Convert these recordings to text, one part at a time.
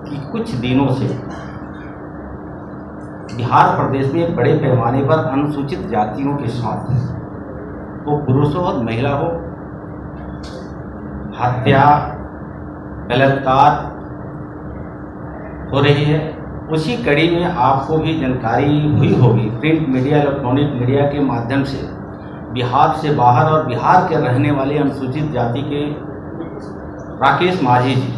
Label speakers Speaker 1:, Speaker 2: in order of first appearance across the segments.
Speaker 1: कि कुछ दिनों से बिहार प्रदेश में बड़े पैमाने पर अनुसूचित जातियों के साथ, वो पुरुषों और महिला हो, हत्या बलात्कार हो रही है। उसी कड़ी में आपको भी जानकारी हुई होगी, प्रिंट मीडिया, इलेक्ट्रॉनिक मीडिया के माध्यम से बिहार से बाहर और बिहार के रहने वाले अनुसूचित जाति के राकेश माझी जी,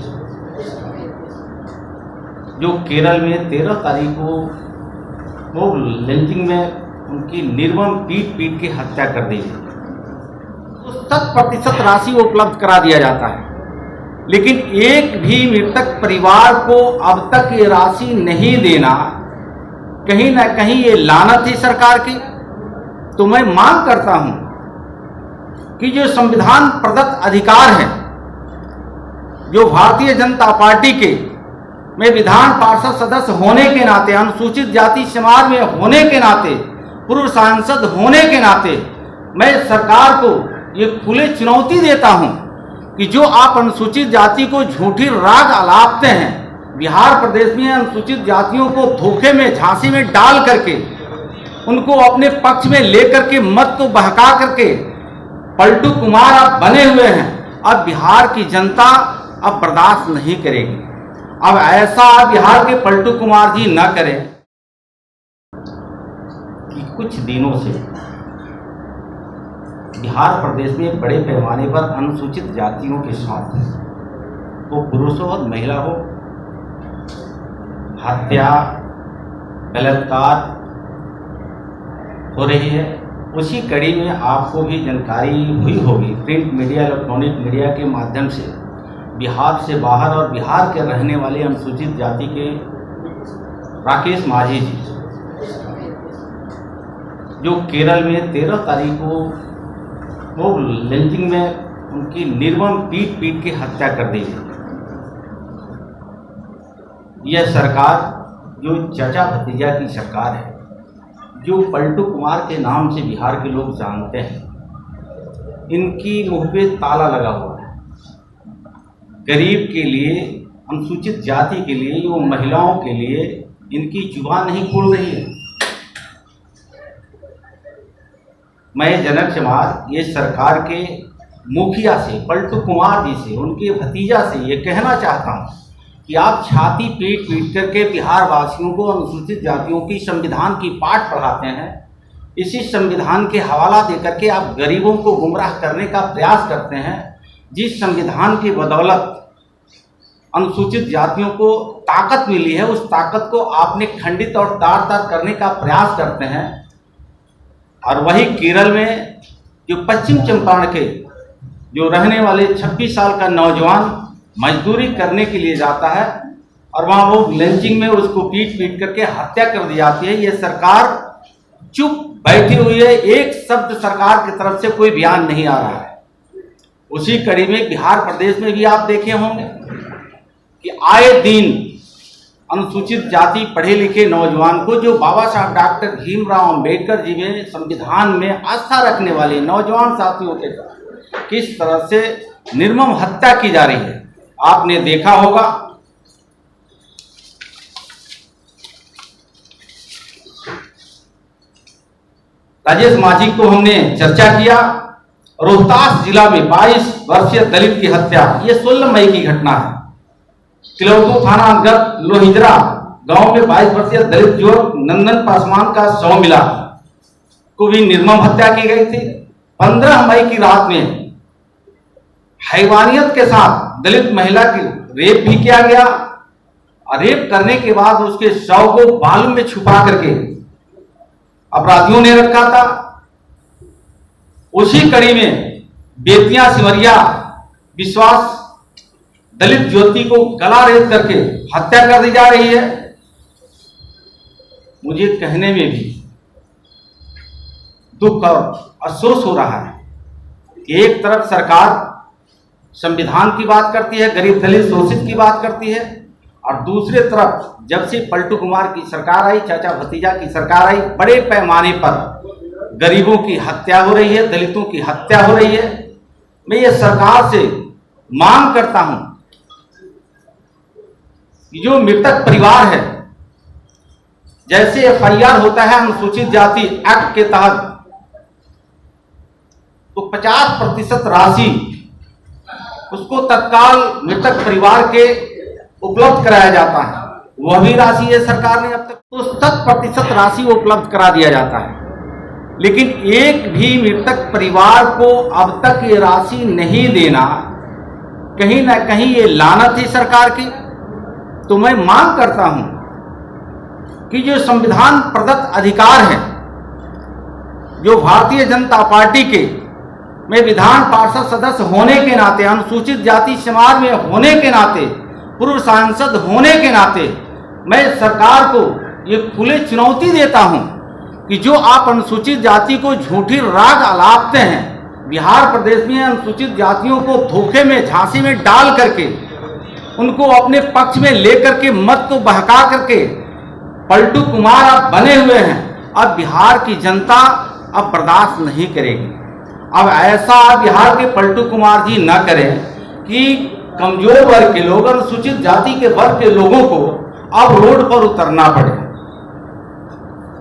Speaker 1: जो केरल में 13 तारीख को वो लिंचिंग में उनकी निर्मम पीट के हत्या कर दी गई। तो 100% राशि उपलब्ध करा दिया जाता है, लेकिन एक भी मृतक परिवार को अब तक ये राशि नहीं देना, कहीं ना कहीं ये लानत है सरकार की। तो मैं मांग करता हूं कि जो संविधान प्रदत्त अधिकार है, जो भारतीय जनता पार्टी के में विधान पार्षद सदस्य होने के नाते, अनुसूचित जाति समाज में होने के नाते, पूर्व सांसद होने के नाते, मैं सरकार को ये खुले चुनौती देता हूं कि जो आप अनुसूचित जाति को झूठी राग अलापते हैं, बिहार प्रदेश में अनुसूचित जातियों को धोखे में, झांसी में डाल करके, उनको अपने पक्ष में लेकर के, मत को बहका करके पलटू कुमार आप बने हुए हैं। अब बिहार की जनता अब बर्दाश्त नहीं करेगी। अब ऐसा बिहार के पलटू कुमार जी न करें कि कुछ दिनों से बिहार प्रदेश में बड़े पैमाने पर अनुसूचित जातियों के साथ, वो पुरुषों और महिला हो, हत्या बलात्कार हो रही है। उसी कड़ी में आपको भी जानकारी हुई होगी, प्रिंट मीडिया, इलेक्ट्रॉनिक मीडिया के माध्यम से बिहार से बाहर और बिहार के रहने वाले अनुसूचित जाति के राकेश माझी जी, जो केरल में 13 तारीख को वो लिंचिंग में उनकी निर्मम पीट के हत्या कर दी गई। यह सरकार जो चाचा भतीजा की सरकार है, जो पलटू कुमार के नाम से बिहार के लोग जानते हैं, इनकी मुंह पे ताला लगा हुआ है। गरीब के लिए, अनुसूचित जाति के लिए, वो महिलाओं के लिए इनकी जुबान नहीं खुल रही है। मैं जनक समाज ये सरकार के मुखिया से, पलटू कुमार जी से, उनके भतीजा से ये कहना चाहता हूँ कि आप छाती पीट करके बिहार वासियों को, अनुसूचित जातियों की संविधान की पाठ पढ़ाते हैं। इसी संविधान के हवाला देकर के आप गरीबों को गुमराह करने का प्रयास करते हैं। जिस संविधान की बदौलत अनुसूचित जातियों को ताकत मिली है, उस ताकत को आपने खंडित और तार करने का प्रयास करते हैं। और वही केरल में जो पश्चिम चंपारण के जो रहने वाले 26 साल का नौजवान मजदूरी करने के लिए जाता है और वहाँ वो लिंचिंग में उसको पीट करके हत्या कर दी जाती है। ये सरकार चुप बैठी हुई है, एक शब्द सरकार की तरफ से कोई बयान नहीं आ रहा है। उसी कड़ी में बिहार प्रदेश में भी आप देखे होंगे कि आए दिन अनुसूचित जाति पढ़े लिखे नौजवान को, जो बाबा साहब डॉक्टर भीमराव अंबेडकर जी में संविधान में आस्था रखने वाले नौजवान साथियों के साथ किस तरह से निर्मम हत्या की जा रही है, आपने देखा होगा। राकेश माझी को हमने चर्चा किया। रोहतास जिला में 22 वर्षीय दलित की हत्या, ये 16 मई की घटना है। तिलौथू थाना अंतर्गत लोहिजरा गांव में 22 वर्षीय दलित युवक नंदन पासवान का शव मिला, को भी निर्मम हत्या की गई थी। 15 मई की रात में हैवानियत के साथ दलित महिला की रेप भी किया गया और रेप करने के बाद उसके शव को बालू में छुपा करके अपराधियों ने रखा था। उसी कड़ी में बेतिया सिमरिया विश्वास दलित ज्योति को गला रेत करके हत्या कर दी जा रही है। मुझे कहने में भी दुख और अफसोस हो रहा है कि एक तरफ सरकार संविधान की बात करती है, गरीब दलित शोषित की बात करती है, और दूसरे तरफ जब से पलटू कुमार की सरकार आई, चाचा भतीजा की सरकार आई, बड़े पैमाने पर गरीबों की हत्या हो रही है, दलितों की हत्या हो रही है। मैं ये सरकार से मांग करता हूं कि जो मृतक परिवार है, जैसे एफआईआर होता है अनुसूचित जाति एक्ट के तहत, तो 50% राशि उसको तत्काल मृतक परिवार के उपलब्ध कराया जाता है। वह भी राशि है सरकार ने अब तक तो 100% राशि उपलब्ध करा दिया जाता है, लेकिन एक भी मृतक परिवार को अब तक ये राशि नहीं देना, कहीं ना कहीं ये लानत है सरकार की। तो मैं मांग करता हूं कि जो संविधान प्रदत्त अधिकार है, जो भारतीय जनता पार्टी के में विधान पार्षद सदस्य होने के नाते, अनुसूचित जाति समाज में होने के नाते, पूर्व सांसद होने के नाते, मैं सरकार को ये खुली चुनौती देता हूं कि जो आप अनुसूचित जाति को झूठी राग अलापते हैं, बिहार प्रदेश में अनुसूचित जातियों को धोखे में, झांसी में डाल करके, उनको अपने पक्ष में लेकर के, मत को बहका करके पलटू कुमार आप बने हुए हैं। अब बिहार की जनता अब बर्दाश्त नहीं करेगी। अब ऐसा बिहार के पलटू कुमार जी न करें कि कमजोर वर्ग के लोग, अनुसूचित जाति के वर्ग के लोगों को अब रोड पर उतरना पड़े।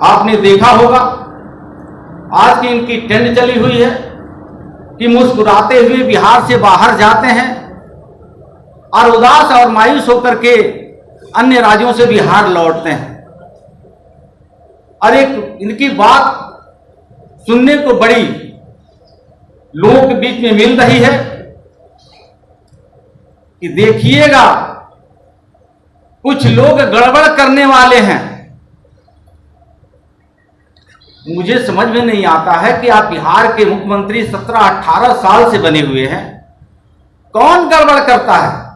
Speaker 1: आपने देखा होगा आज की इनकी ट्रेंड चली हुई है कि मुस्कुराते हुए बिहार से बाहर जाते हैं और उदास और मायूस होकर के अन्य राज्यों से बिहार लौटते हैं। और एक इनकी बात सुनने को बड़ी लोगों के बीच में मिल रही है कि देखिएगा कुछ लोग गड़बड़ करने वाले हैं। मुझे समझ में नहीं आता है कि आप बिहार के मुख्यमंत्री 17-18 साल से बने हुए हैं, कौन गड़बड़ करता है?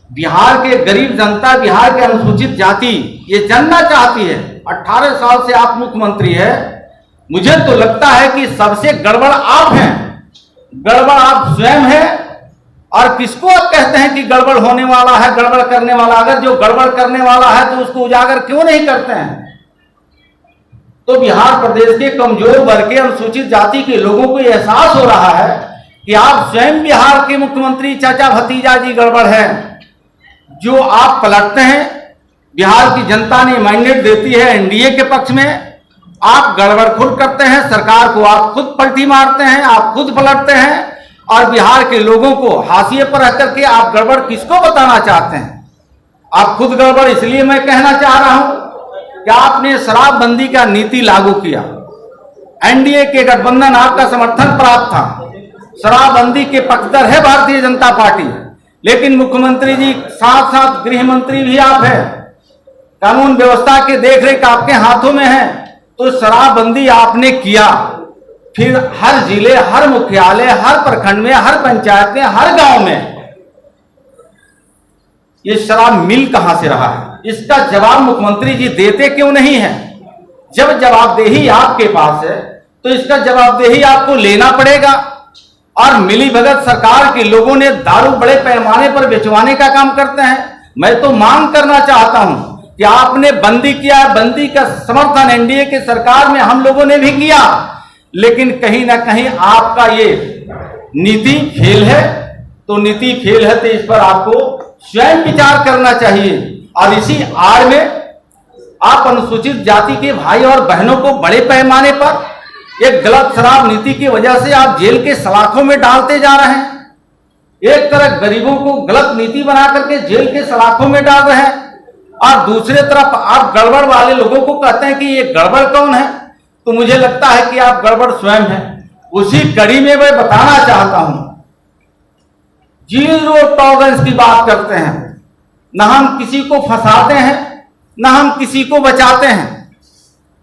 Speaker 1: बिहार के गरीब जनता, बिहार के अनुसूचित जाति ये जानना चाहती है। 18 साल से आप मुख्यमंत्री है, मुझे तो लगता है कि सबसे गड़बड़ आप हैं, गड़बड़ आप स्वयं हैं। और किसको आप कहते हैं कि गड़बड़ होने वाला है, गड़बड़ करने वाला? अगर जो गड़बड़ करने वाला है तो उसको उजागर क्यों नहीं करते हैं? तो बिहार प्रदेश के कमजोर वर्ग के, अनुसूचित जाति के लोगों को एहसास हो रहा है कि आप स्वयं बिहार के मुख्यमंत्री चाचा भतीजा जी गड़बड़ है। जो आप पलटते हैं, बिहार की जनता ने मैंडेट देती है एनडीए के पक्ष में, आप गड़बड़ खुद करते हैं, सरकार को आप खुद पलटी मारते हैं, आप खुद पलटते हैं और बिहार के लोगों को हाशिए पर रख करके आप गड़बड़ किसको बताना चाहते हैं? आप खुद गड़बड़। इसलिए मैं कहना चाह रहा हूं कि आपने शराबबंदी का नीति लागू किया, एनडीए के गठबंधन आपका समर्थन प्राप्त था, शराबबंदी के पक्षधर है भारतीय जनता पार्टी, लेकिन मुख्यमंत्री जी साथ साथ गृह मंत्री भी आप हैं, कानून व्यवस्था के देखरेख आपके हाथों में है। तो शराबबंदी आपने किया, फिर हर जिले, हर मुख्यालय, हर प्रखंड में, हर पंचायत में, हर गांव में ये शराब मिल कहां से रहा है? इसका जवाब मुख्यमंत्री जी देते क्यों नहीं है? जब जवाबदेही आपके पास है तो इसका जवाबदेही आपको लेना पड़ेगा। और मिलीभगत सरकार के लोगों ने दारू बड़े पैमाने पर बेचवाने का काम करते हैं। मैं तो मांग करना चाहता हूं कि आपने बंदी किया, बंदी का समर्थन एनडीए के सरकार में हम लोगों ने भी किया, लेकिन कहीं ना कहीं आपका ये नीति फेल है। तो नीति फेल है तो इस पर आपको स्वयं विचार करना चाहिए। और इसी आड़ में आप अनुसूचित जाति के भाई और बहनों को बड़े पैमाने पर एक गलत शराब नीति की वजह से आप जेल के सलाखों में डालते जा रहे हैं। एक तरफ गरीबों को गलत नीति बना करके जेल के सलाखों में डाल रहे हैं और दूसरे तरफ आप गड़बड़ वाले लोगों को कहते हैं कि ये गड़बड़ कौन है? तो मुझे लगता है कि आप गड़बड़ स्वयं हैं। उसी कड़ी में मैं बताना चाहता हूं, जीरो टॉलरेंस की बात करते हैं, न हम किसी को फंसाते हैं, न हम किसी को बचाते हैं।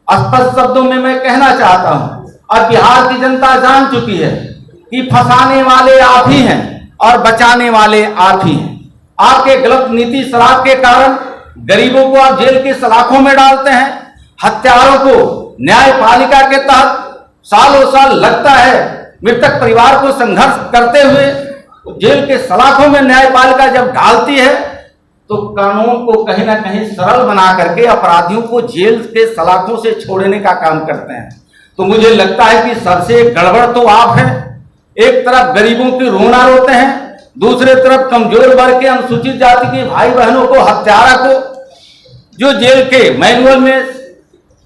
Speaker 1: स्पष्ट शब्दों में मैं कहना चाहता हूं, और बिहार की जनता जान चुकी है कि फंसाने वाले आप ही हैं और बचाने वाले आप ही हैं। आपके गलत नीति शराब के कारण गरीबों को आप जेल के सलाखों में डालते हैं, हत्यारों को न्यायपालिका के तहत सालों साल लगता है मृतक परिवार को संघर्ष करते हुए जेल के सलाखों में न्यायपालिका जब डालती है तो कानून को कहीं ना कहीं सरल बना करके अपराधियों को जेल के सलाखों से छोड़ने का काम करते हैं। तो मुझे लगता है कि सबसे गड़बड़ तो आप हैं। एक तरफ गरीबों की रोना रोते हैं, दूसरे तरफ कमजोर वर्ग के अनुसूचित जाति के भाई बहनों को, हत्यारा को, जो जेल के मैनुअल में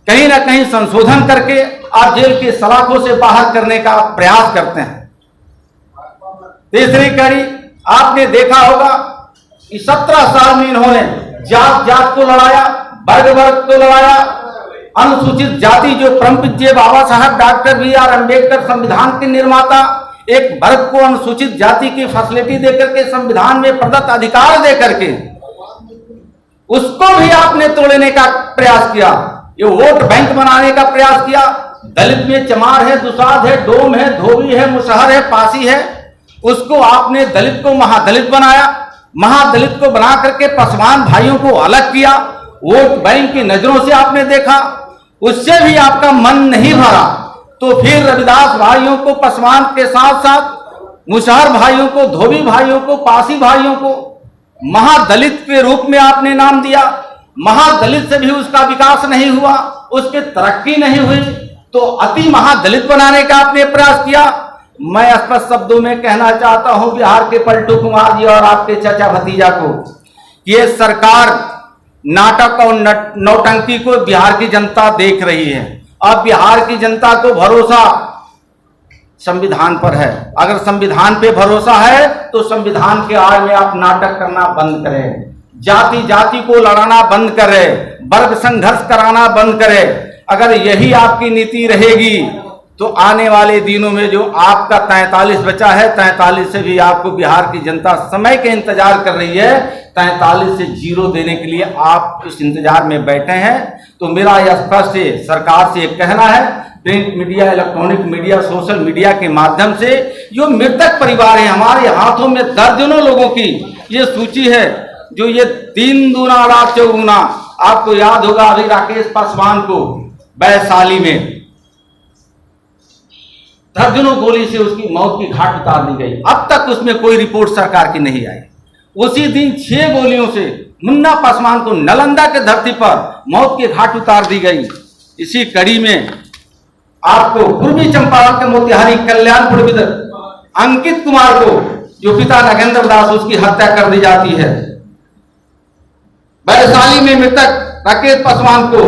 Speaker 1: कहीं ना कहीं संशोधन करके आप जेल के सलाखों से बाहर करने का प्रयास करते हैं। तीसरी कड़ी, आपने देखा होगा कि 17 साल में इन्होंने जात जात को लड़ाया, वर्ग वर्ग को लड़ाया, अनुसूचित जाति जो परम पूज्य बाबा साहब डॉक्टर BR अम्बेडकर संविधान के निर्माता, एक वर्ग को अनुसूचित जाति की फैसिलिटी देकर के, संविधान में प्रदत्त अधिकार देकर के, उसको भी आपने तोड़ने का प्रयास किया। ये वोट बैंक बनाने का प्रयास किया। दलित में चमार है, दुसाध है, डोम है, धोबी है, मुसहर है, पासी है, उसको आपने दलित को महादलित बनाया। महादलित को बना करके पासवान भाइयों को अलग किया, वोट बैंक की नजरों से आपने देखा, उससे भी आपका मन नहीं भरा। तो फिर रविदास भाइयों को पासवान के साथ साथ मुसहर भाइयों को, धोबी भाइयों को, पासी भाइयों को महादलित के रूप में आपने नाम दिया। महादलित से भी उसका विकास नहीं हुआ, उसकी तरक्की नहीं हुई, तो अति महादलित बनाने का आपने प्रयास किया। मैं स्पष्ट शब्दों में कहना चाहता हूं बिहार के पलटू कुमार जी और आपके चाचा भतीजा को, ये सरकार नाटक और नौटंकी को बिहार की जनता देख रही है। अब बिहार की जनता को भरोसा संविधान पर है। अगर संविधान पे भरोसा है तो संविधान के आड़ में आप नाटक करना बंद करें, जाति जाति को लड़ाना बंद करें, वर्ग संघर्ष कराना बंद करें। अगर यही आपकी नीति रहेगी तो आने वाले दिनों में जो आपका 43 बचा है, 43 से भी आपको बिहार की जनता समय के इंतजार कर रही है। 43 से 0 देने के लिए आप इस इंतजार में बैठे हैं। तो मेरा यह स्पष्ट सरकार से कहना है, print media, electronic media, social media के माध्यम से जो मृतक परिवार है, हमारे हाथों में दर्जनों लोगों की ये सूची है, जो ये 3 दूना रात 4 गुना। आपको याद होगा अभी राकेश पासवान को वैशाली में दर्जनों गोली से उसकी मौत की घाट उतार दी गई। अब तक उसमें कोई रिपोर्ट सरकार की नहीं आई। उसी दिन 6 गोलियों से मुन्ना पासवान को नालंदा के धरती पर मौत की घाट उतार दी गई। इसी कड़ी में आपको पूर्वी चंपारण के मोतिहारी कल्याणपुर में अंकित कुमार को, जो पिता नागेंद्र दास, उसकी हत्या कर दी जाती है। वैशाली में मृतक राकेश पासवान को,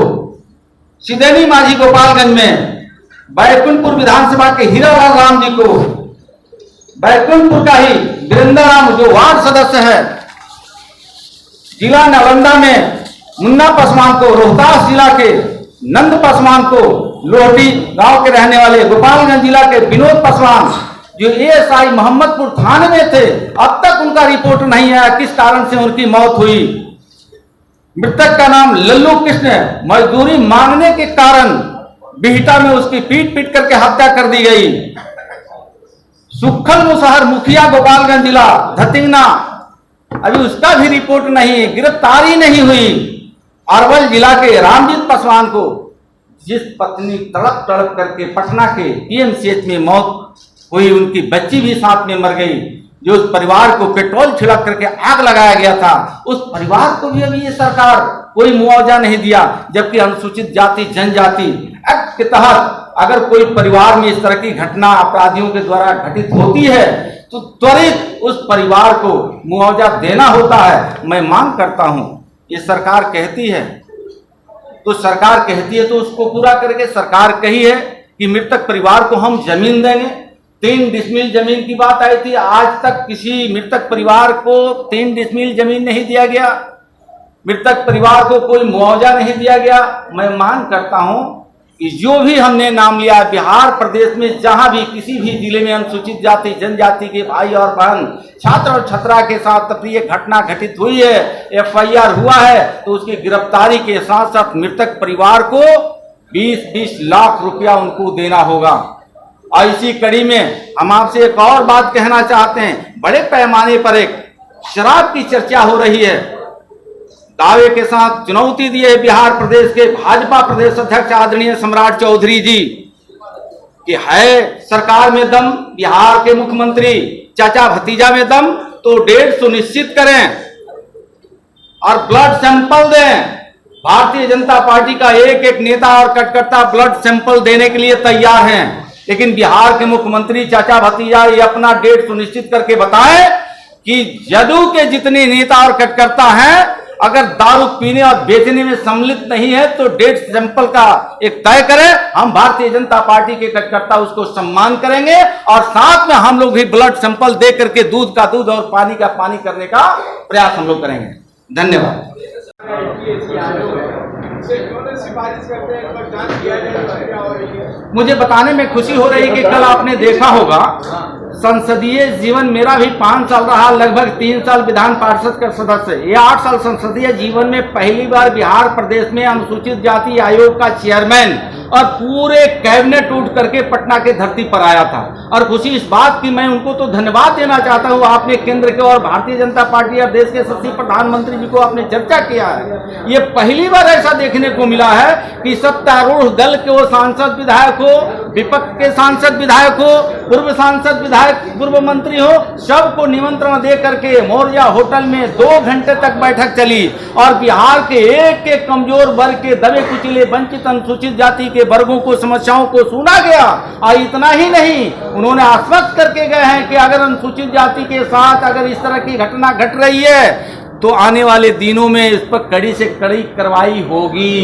Speaker 1: सिदेनी माझी गोपालगंज में, बैकुंठपुर विधानसभा के हीरालाल राम जी को, बैकुंठपुर का ही वीरेंद्र राम जो वार्ड सदस्य है, जिला नालंदा में मुन्ना पासवान को, रोहतास जिला के नंद पासवान को, लोहटी गांव के रहने वाले गोपालगंज जिला के विनोद पासवान जो ASI मोहम्मदपुर थाने में थे, अब तक उनका रिपोर्ट नहीं आया किस कारण से उनकी मौत हुई। मृतक का नाम लल्लू कृष्ण है। मजदूरी मांगने के कारण बिहटा में उसकी पीट पीट करके हत्या कर दी गई। सुखल मुसहर मुखिया गोपालगंज जिला धतिंगना, अभी उसका भी रिपोर्ट नहीं, गिरफ्तारी नहीं हुई। अरवल जिला के रामजीत पासवान को, जिस पत्नी तड़प तड़प करके पटना के PMCH में मौत हुई, उनकी बच्ची भी साथ में मर गई। जो उस परिवार को पेट्रोल छिड़क करके आग लगाया गया था, उस परिवार को भी अभी ये सरकार कोई मुआवजा नहीं दिया। जबकि अनुसूचित जाति जनजाति एक्ट के तहत अगर कोई परिवार में इस तरह की घटना अपराधियों के द्वारा घटित होती है तो त्वरित उस परिवार को मुआवजा देना होता है। मैं मांग करता हूं, ये सरकार कहती है तो सरकार कहती है तो उसको पूरा करके। सरकार कही है कि मृतक परिवार को हम जमीन देंगे। 3 डिसमिल जमीन की बात आई थी, आज तक किसी मृतक परिवार को 3 डिसमिल जमीन नहीं दिया गया, मृतक परिवार को कोई मुआवजा नहीं दिया गया। मैं मांग करता हूं कि जो भी हमने नाम लिया, बिहार प्रदेश में जहां भी किसी भी जिले में अनुसूचित जाति जनजाति के भाई और बहन, छात्र और छात्रा के साथ अप्रिय घटना घटित हुई है, FIR हुआ है, तो उसकी गिरफ्तारी के साथ साथ मृतक परिवार को 20-20 लाख रुपया उनको देना होगा। और इसी कड़ी में हम आपसे एक और बात कहना चाहते हैं। बड़े पैमाने पर एक शराब की चर्चा हो रही है, दावे के साथ चुनौती दिए बिहार प्रदेश के भाजपा प्रदेश अध्यक्ष आदरणीय सम्राट चौधरी जी कि है सरकार में दम, बिहार के मुख्यमंत्री चाचा भतीजा में दम, तो डेट सुनिश्चित करें और ब्लड सैंपल दें। भारतीय जनता पार्टी का एक एक नेता और कार्यकर्ता ब्लड सैंपल देने के लिए तैयार हैं, लेकिन बिहार के मुख्यमंत्री चाचा भतीजा ये अपना डेट सुनिश्चित करके बताएं कि जदयू के जितने नेता और कार्यकर्ता हैं अगर दारू पीने और बेचने में सम्मिलित नहीं है तो डेट सैंपल का एक तय करें। हम भारतीय जनता पार्टी के कार्यकर्ता उसको सम्मान करेंगे और साथ में हम लोग भी ब्लड सैंपल दे करके दूध का दूध और पानी का पानी करने का प्रयास हम लोग करेंगे। धन्यवाद। मुझे बताने में खुशी हो रही है कि कल आपने देखा होगा संसदीय जीवन मेरा भी 5 साल रहा, लगभग 3 साल विधान पार्षद का सदस्य, ये 8 साल संसदीय जीवन में पहली बार बिहार प्रदेश में अनुसूचित जाति आयोग का चेयरमैन और पूरे कैबिनेट उठ करके पटना के धरती पर आया था। और खुशी इस बात की मैं उनको तो धन्यवाद देना चाहता हूँ, आपने केंद्र के और भारतीय जनता पार्टी और देश के यशस्वी प्रधानमंत्री जी को आपने चर्चा किया है। ये पहली बार ऐसा देखने को मिला है कि सत्तारूढ़ दल के वो सांसद विधायक हो, विपक्ष के सांसद विधायक हो, पूर्व सांसद विधायक, पूर्व मंत्री हो, सबको निमंत्रण दे करके मौर्या होटल में 2 घंटे तक बैठक चली और बिहार के एक एक कमजोर वर्ग के दबे कुचले वंचित अनुसूचित जाति के वर्गों को समस्याओं को सुना गया। और इतना ही नहीं, उन्होंने आश्वस्त करके गए हैं कि अगर अनुसूचित जाति के साथ अगर इस तरह की घटना घट रही है तो आने वाले दिनों में इस पर कड़ी से कड़ी कार्रवाई होगी।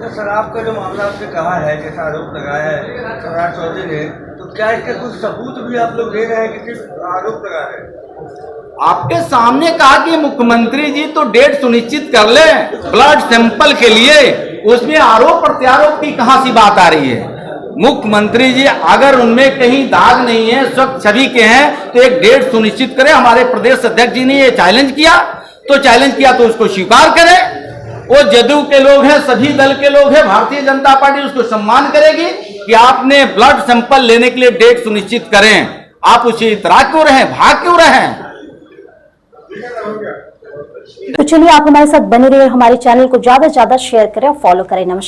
Speaker 2: शराब का जो मामला आपने कहा है, जैसा आरोप लगाया है सम्राट चौधरी ने, तो क्या इसके कुछ सबूत भी आप लोग दे रहे हैं कि सिर्फ आरोप लगा रहे हैं?
Speaker 1: आपके सामने कहा कि मुख्यमंत्री जी तो डेट सुनिश्चित कर लें ब्लड सैंपल के लिए, उसमें आरोप प्रत्यारोप की कहां सी बात आ रही है? मुख्यमंत्री जी अगर उनमें कहीं दाग नहीं है, स्वच्छ छवि के हैं, तो एक डेट सुनिश्चित करें। हमारे प्रदेश अध्यक्ष जी ने ये चैलेंज किया तो उसको स्वीकार करें। वो जदयू के लोग हैं, सभी दल के लोग हैं, भारतीय जनता पार्टी उसको सम्मान करेगी कि आपने ब्लड सैंपल लेने के लिए डेट सुनिश्चित करें। आप उसे इतराज क्यों रहे, भाग क्यों रहे?
Speaker 3: तो चलिए आप हमारे साथ बने रहिए, हमारे चैनल को ज्यादा से ज्यादा शेयर करें और फॉलो करें। नमस्कार।